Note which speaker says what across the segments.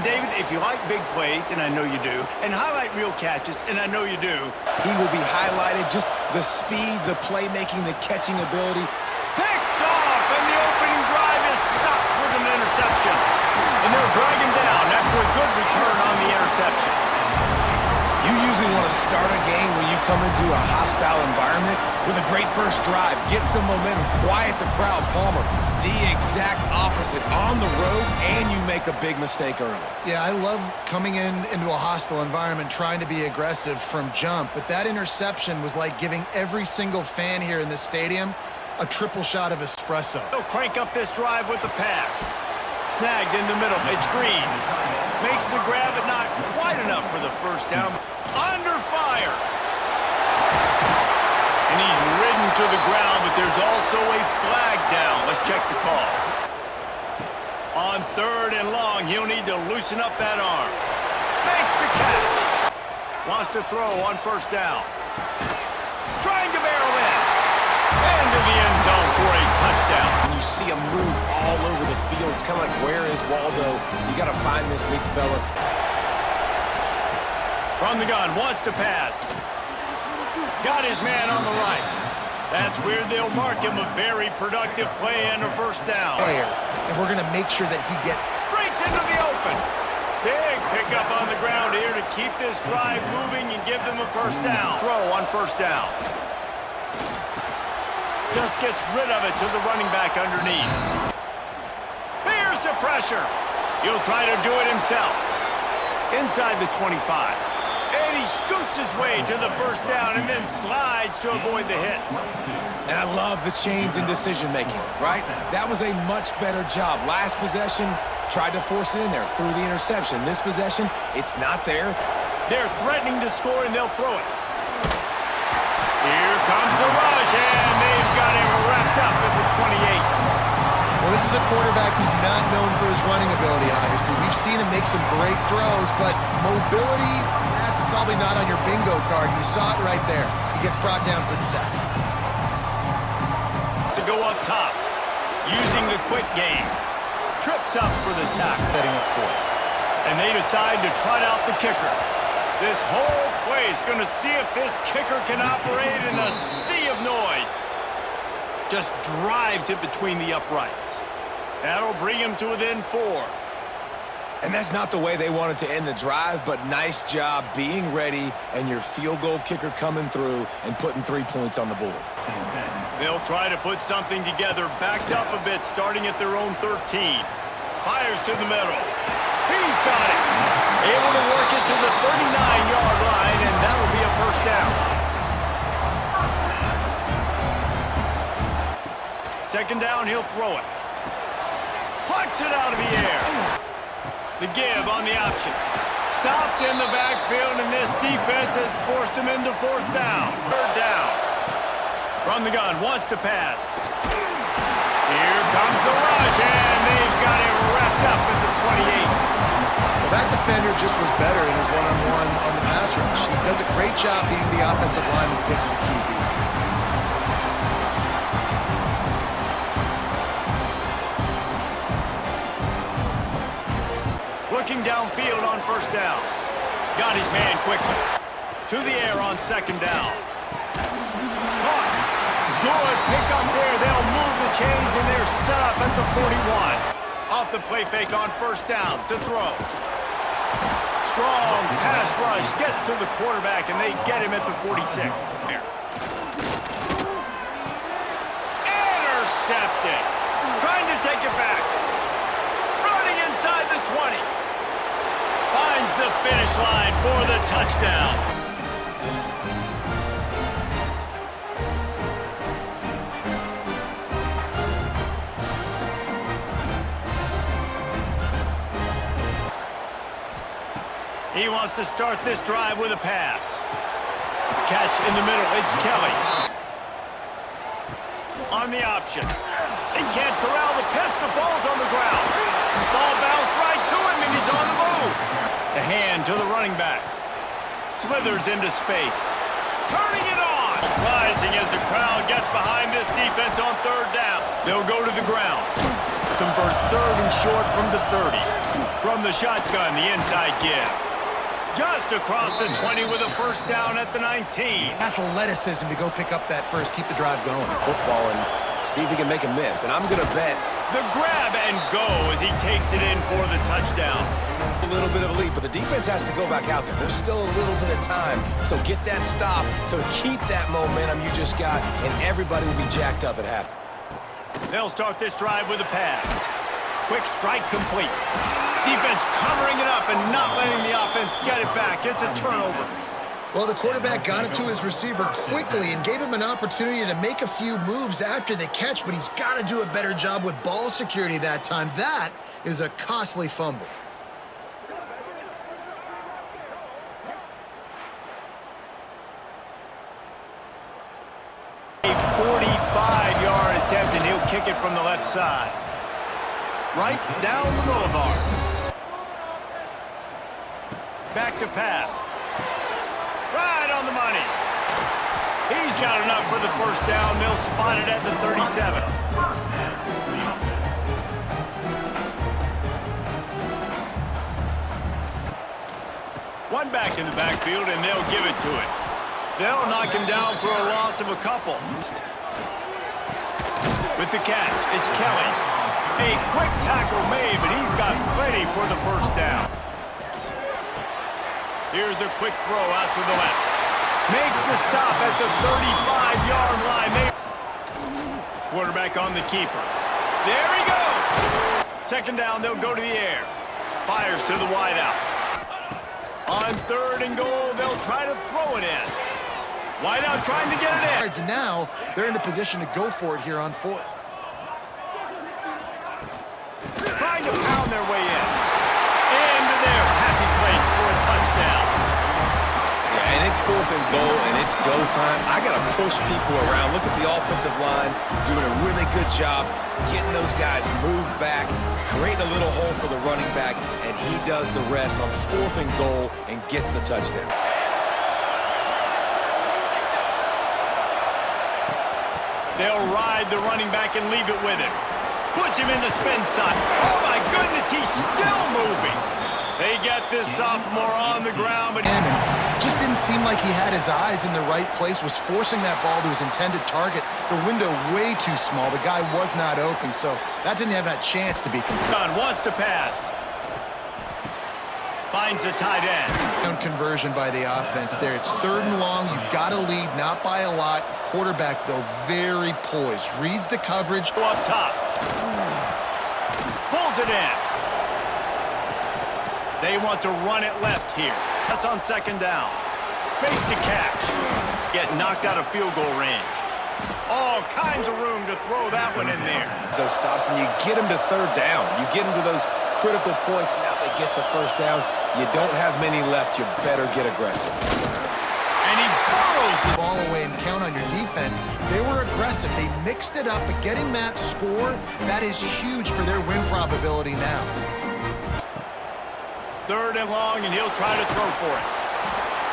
Speaker 1: David, if you like big plays, and I know you do, and highlight real catches, and I know you do,
Speaker 2: he will be highlighted. Just the speed, the playmaking, the catching ability.
Speaker 1: Picked off, and the opening drive is stopped with an interception. And they'll drag him down after a good return on the interception.
Speaker 2: You usually want to start a game when you come into a hostile environment with a great first drive. Get some momentum, quiet the crowd. Palmer, the exact opposite. On the road, and you make a big mistake early.
Speaker 3: Yeah, I love coming into a hostile environment, trying to be aggressive from jump, but that interception was like giving every single fan here in this stadium a triple shot of espresso.
Speaker 1: He'll crank up this drive with the pass. Snagged in the middle. It's Green. Makes the grab, but not quite enough for the first down. Under fire. And he's ridden to the ground, but there's also a flag down. Let's check the call. On 3rd and long, he'll need to loosen up that arm. Makes the catch. Wants to throw on 1st down. Trying to barrel in. Into the end zone for a touchdown.
Speaker 2: And you see him move all over the field. It's kind of like, where is Waldo? You got to find this big fella.
Speaker 1: From the gun, wants to pass. Got his man on the right. That's where they'll mark him a very productive play and a 1st down.
Speaker 3: And we're going to make sure that he gets...
Speaker 1: Breaks into the open. Big pickup on the ground here to keep this drive moving and give them a 1st down. Throw on 1st down. Just gets rid of it to the running back underneath. Here's the pressure. He'll try to do it himself. Inside the 25. And he scoots his way to the 1st down and then slides to avoid the hit.
Speaker 2: And I love the change in decision-making, right? That was a much better job. Last possession, tried to force it in there through the interception. This possession, it's not there.
Speaker 1: They're threatening to score, and they'll throw it. Here comes the rush, and they've got him wrapped up at the 28.
Speaker 3: Well, this is a quarterback who's not known for his running ability, obviously. We've seen him make some great throws, but mobility, that's probably not on your bingo card. You saw it right there. He gets brought down for the sack.
Speaker 1: To go up top, using the quick game. Tripped up for the tackle.
Speaker 3: Setting up 4th.
Speaker 1: And they decide to trot out the kicker. This whole play is going to see if this kicker can operate in a sea of noise. Just drives it between the uprights. That'll bring him to within 4.
Speaker 2: And that's not the way they wanted to end the drive, but nice job being ready and your field goal kicker coming through and putting 3 points on the board.
Speaker 1: They'll try to put something together, backed up a bit, starting at their own 13. Fires to the middle. He's got it. Able to work it to the 39-yard line, and that'll be a 1st down. 2nd down, he'll throw it. Plucks it out of the air. The give on the option. Stopped in the backfield, and this defense has forced him into 4th down. 3rd down. From the gun, wants to pass. Here comes the rush, and they've got him wrapped up at the 28.
Speaker 3: Well, that defender just was better in his one-on-one on the pass rush. He does a great job being the offensive lineman to get to the QB.
Speaker 1: Looking downfield on 1st down. Got his man quickly. To the air on 2nd down. Caught. Good pick up there. They'll move the chains, and they're set up at the 41. Off the play fake on 1st down to throw. Strong pass rush gets to the quarterback, and they get him at the 46. Intercepted. Trying to take it back. Running inside the 20. Finds the finish line for the touchdown. He wants to start this drive with a pass. Catch in the middle, it's Kelly. On the option. He can't corral the pitch, the ball's on the ground. Ball bounced right to him, and he's on the move. The hand to the running back. Slithers into space. Turning it on. Rising as the crowd gets behind this defense on 3rd down. They'll go to the ground. convert 3rd and short from the 30. From the shotgun, the inside give. Just across the 20 with a first down at the 19.
Speaker 3: Athleticism to go pick up that first, keep the drive going.
Speaker 2: Football and see if he can make a miss. And I'm going to bet
Speaker 1: the grab and go as he takes it in for the touchdown.
Speaker 2: a little bit of a lead, but the defense has to go back out there. There's still a little bit of time. So get that stop to keep that momentum you just got, and everybody will be jacked up at half.
Speaker 1: They'll start this drive with a pass. Quick strike complete. Defense covering it up and not letting the offense get it back. It's a turnover.
Speaker 3: Well, the quarterback got it to his receiver quickly and gave him an opportunity to make a few moves after the catch, but he's got to do a better job with ball security that time. That is a costly fumble.
Speaker 1: A 45-yard attempt, and he'll kick it from the left side. Right down the boulevard. Back to pass. Right on the money. He's got enough for the first down. They'll spot it at the 37. One back in the backfield, and they'll give it to it. They'll knock him down for a loss of a couple. With the catch, it's Kelly. A quick tackle made, but he's got plenty for the first down. Here's a quick throw out to the left. Makes the stop at the 35-yard line. Quarterback on the keeper. There he goes. Second down, they'll go to the air. Fires to the wideout. On 3rd and goal, they'll try to throw it in. Wideout trying to get it in.
Speaker 3: And now they're in the position to go for it here on 4th.
Speaker 1: Trying to pound their way in. Into their happy place for a touchdown.
Speaker 2: Yeah, and it's 4th and goal, and it's go time. I got to push people around. Look at the offensive line doing a really good job getting those guys moved back, creating a little hole for the running back, and he does the rest on 4th and goal and gets the touchdown.
Speaker 1: They'll ride the running back and leave it with him. Puts him in the spin side. Oh, my goodness, he's still moving. They get this sophomore on the ground, but
Speaker 3: just didn't seem like he had his eyes in the right place, was forcing that ball to his intended target. The window way too small. The guy was not open, so that didn't have that chance to be complete.
Speaker 1: Wants to pass. Finds a tight end.
Speaker 3: Conversion by the offense there. It's 3rd and long. You've got to lead, not by a lot. Quarterback, though, very poised. Reads the coverage.
Speaker 1: Go up top. Pulls it in. They want to run it left here. That's on 2nd down. Makes the catch. Get knocked out of field goal range. All kinds of room to throw that one in there.
Speaker 2: Those stops, and you get them to 3rd down. You get them to those critical points. Now they get the first down. You don't have many left. You better get aggressive.
Speaker 1: And he burrows
Speaker 3: the ball away and count on your defense. They were aggressive. They mixed it up, but getting that score, that is huge for their win probability now.
Speaker 1: 3rd and long, and he'll try to throw for it.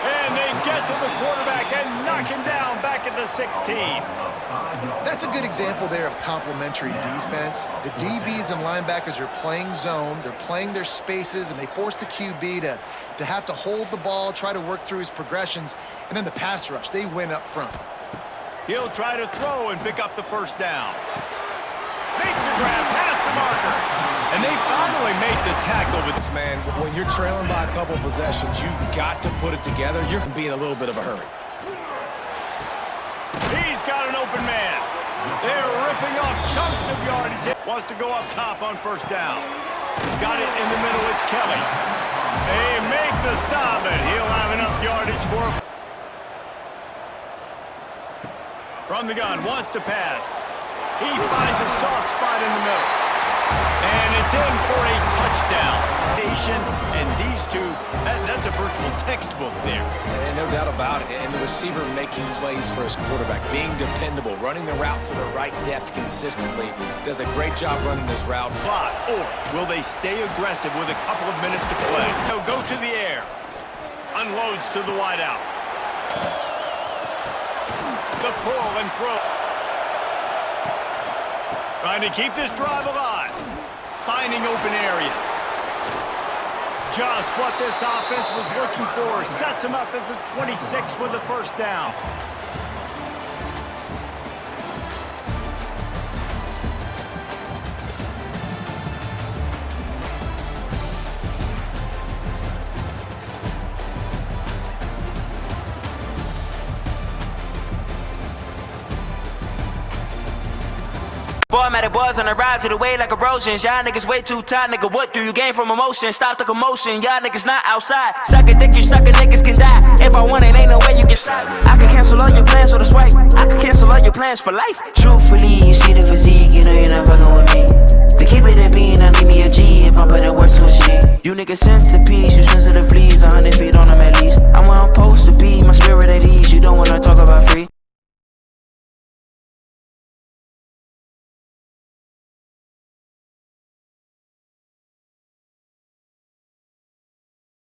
Speaker 1: And they get to the quarterback and knock him down back at the 16.
Speaker 3: That's a good example there of complementary defense. The DBs and linebackers are playing zone. They're playing their spaces, and they force the QB to have to hold the ball, try to work through his progressions, and then the pass rush. They win up front.
Speaker 1: He'll try to throw and pick up the first down. Makes a grab past the marker. And they finally made the tackle. With
Speaker 2: this man, when you're trailing by a couple possessions, you've got to put it together. You're going to be in a little bit of a hurry.
Speaker 1: He's got an open man. They're ripping off chunks of yardage. Wants to go up top on 1st down. Got it in the middle. It's Kelly. They make the stop, and he'll have enough yardage for him. From the gun, wants to pass. He finds a soft spot in the middle. And it's in for a touchdown. And these two, that's a virtual textbook there.
Speaker 2: And no doubt about it. And the receiver making plays for his quarterback, being dependable, running the route to the right depth consistently. Does a great job running his route.
Speaker 1: Block, or will they stay aggressive with a couple of minutes to play? They'll go to the air. Unloads to the wideout. The pull and throw. Trying to keep this drive alive. finding open areas. Just what this offense was looking for. Sets him up at the 26 with the first down.
Speaker 4: Boy, I'm at it, boys on the rise to the way like erosions. Y'all niggas way too tight, nigga. What do you gain from emotion? Stop the commotion. Y'all niggas not outside. Suck a dick, you sucker niggas can die. If I want it, ain't no way you can stop. I can cancel all your plans with a swipe. I can cancel all your plans for life. Truthfully, you see the physique, you know you're not fucking with me. To keep it a bean, I need me a G if I'm putting work to a G. You niggas centerpiece, you sensitive please, 100 feet on the